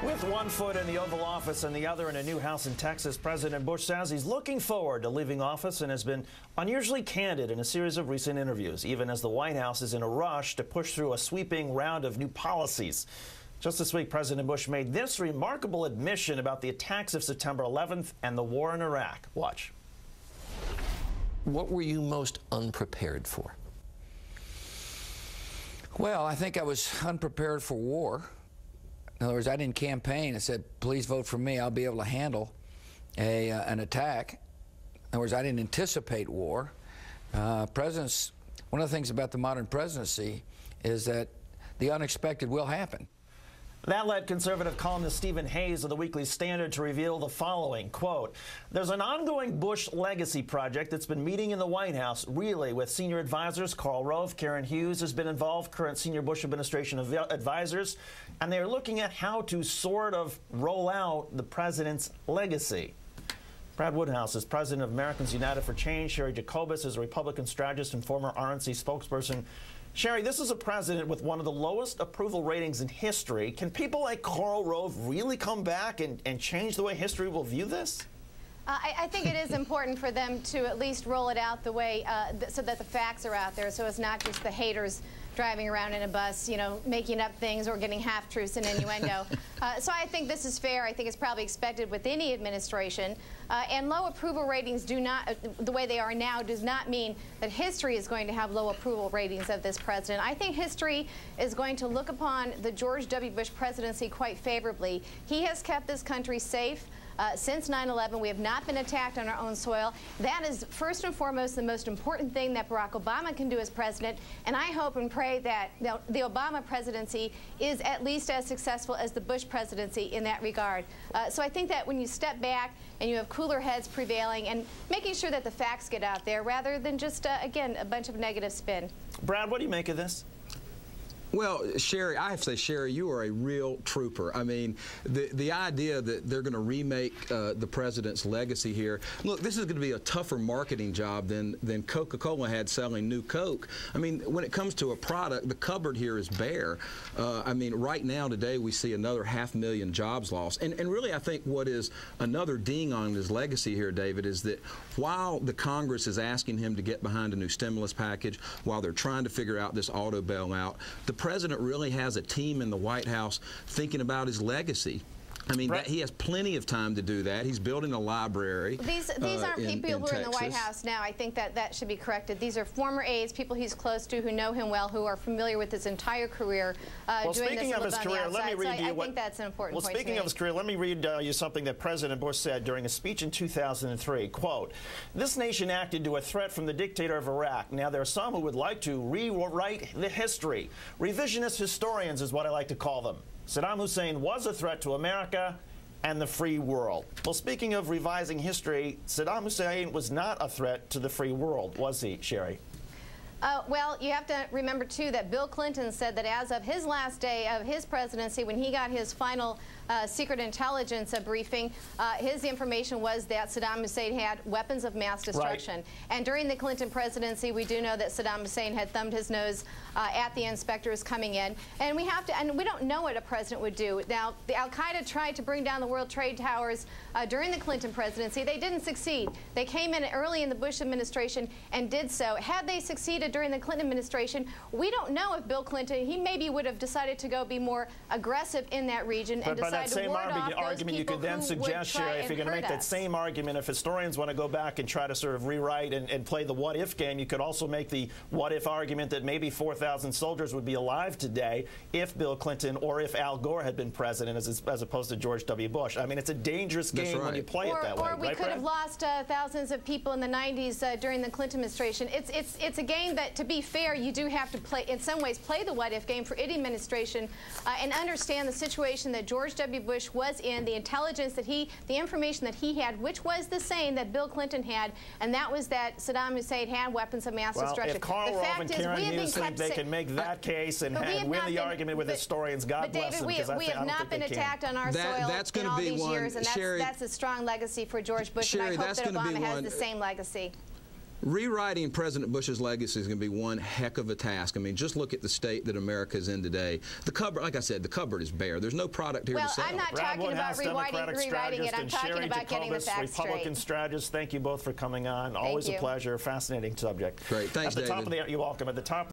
With one foot in the Oval Office and the other in a new house in Texas, President Bush says he's looking forward to leaving office and has been unusually candid in a series of recent interviews, even as the White House is in a rush to push through a sweeping round of new policies. Just this week, President Bush made this remarkable admission about the attacks of September 11th and the war in Iraq. Watch. What were you most unprepared for? Well, I think I was unprepared for war. In other words, I didn't campaign and said, please vote for me, I'll be able to handle an attack. In other words, I didn't anticipate war. One of the things about the modern presidency is that the unexpected will happen. That led conservative columnist Stephen Hayes of the Weekly Standard to reveal the following, quote, "There's an ongoing Bush legacy project that's been meeting in the White House, really, with senior advisors. Karl Rove, Karen Hughes has been involved, current senior Bush administration advisors, and they're looking at how to sort of roll out the president's legacy." Brad Woodhouse is president of Americans United for Change. Sherry Jacobus is a Republican strategist and former RNC spokesperson. Sherry, this is a president with one of the lowest approval ratings in history. Can people like Karl Rove really come back and change the way history will view this? I think it is important for them to at least roll it out the way so that the facts are out there, so it's not just the haters driving around in a bus, you know, making up things or getting half-truths and innuendo. So I think this is fair. I think it's probably expected with any administration. And low approval ratings do not, the way they are now, does not mean that history is going to have low approval ratings of this president. I think history is going to look upon the George W. Bush presidency quite favorably. He has kept this country safe. Since 9/11, we have not been attacked on our own soil. That is first and foremost the most important thing that Barack Obama can do as president, and I hope and pray that the Obama presidency is at least as successful as the Bush presidency in that regard. So I think that when you step back and you have cooler heads prevailing and making sure that the facts get out there rather than just, again, a bunch of negative spin. Brad, what do you make of this? Well, Sherry, I have to say, Sherry, you are a real trooper. I mean, the idea that they're going to remake the president's legacy here. Look, this is going to be a tougher marketing job than Coca-Cola had selling new Coke. I mean, when it comes to a product, the cupboard here is bare. I mean, right now, today, we see another 500,000 jobs lost. And really, I think what is another ding on his legacy here, David, is that while the Congress is asking him to get behind a new stimulus package, while they're trying to figure out this auto bailout, the president really has a team in the White House thinking about his legacy. I mean, he has plenty of time to do that. He's building a library. These aren't people who are in the White House now. I think that should be corrected. These are former aides, people he's close to, who know him well, who are familiar with his entire career. Well, speaking of his career, let me read you I think that's an important point. Well, speaking of his career, let me read you something that President Bush said during a speech in 2003. Quote, "This nation acted to a threat from the dictator of Iraq. Now, there are some who would like to rewrite the history. Revisionist historians is what I like to call them. Saddam Hussein was a threat to America and the free world." Well, speaking of revising history, Saddam Hussein was not a threat to the free world, was he, Sherry? Well, you have to remember, too, that Bill Clinton said that as of his last day of his presidency, when he got his final secret intelligence briefing, his information was that Saddam Hussein had weapons of mass destruction. Right. And during the Clinton presidency, we do know that Saddam Hussein had thumbed his nose at the inspectors coming in. And we don't know what a president would do. Now, the Al-Qaeda tried to bring down the World Trade Towers during the Clinton presidency. They didn't succeed. They came in early in the Bush administration and did so. Had they succeeded during the Clinton administration, we don't know if Bill Clinton, he maybe would have decided to go be more aggressive in that region and decide to ward off those people you could then suggest, Sherry, if you're going to make that same argument, if historians want to go back and try to sort of rewrite and play the what-if game, you could also make the what-if argument that maybe 4,000 soldiers would be alive today if Bill Clinton or if Al Gore had been president as opposed to George W. Bush. I mean, it's a dangerous game when you play it that way. Or we could have lost thousands of people in the 90s during the Clinton administration. It's a game that, to be fair, you do have to play, in some ways, play the what-if game for any administration and understand the situation that George W. Bush was in, the intelligence that the information that he had, which was the same that Bill Clinton had, and that was that Saddam Hussein had weapons of mass destruction. If Karl Rove and Karen Hughes think they can make that case and win the argument with historians, God bless them. But we have not been attacked on our soil in all these years, and that's a strong legacy for George Bush, and I hope that Obama has the same legacy. Rewriting President Bush's legacy is going to be one heck of a task. I mean, just look at the state that America is in today. The cupboard, like I said, the cupboard is bare. There's no product here to sell. Well, I'm not talking about rewriting it. I'm talking about getting the facts straight. Republican strategist, thank you both for coming on. Always a pleasure. Fascinating subject. Great. Thanks, David. You're welcome. At the top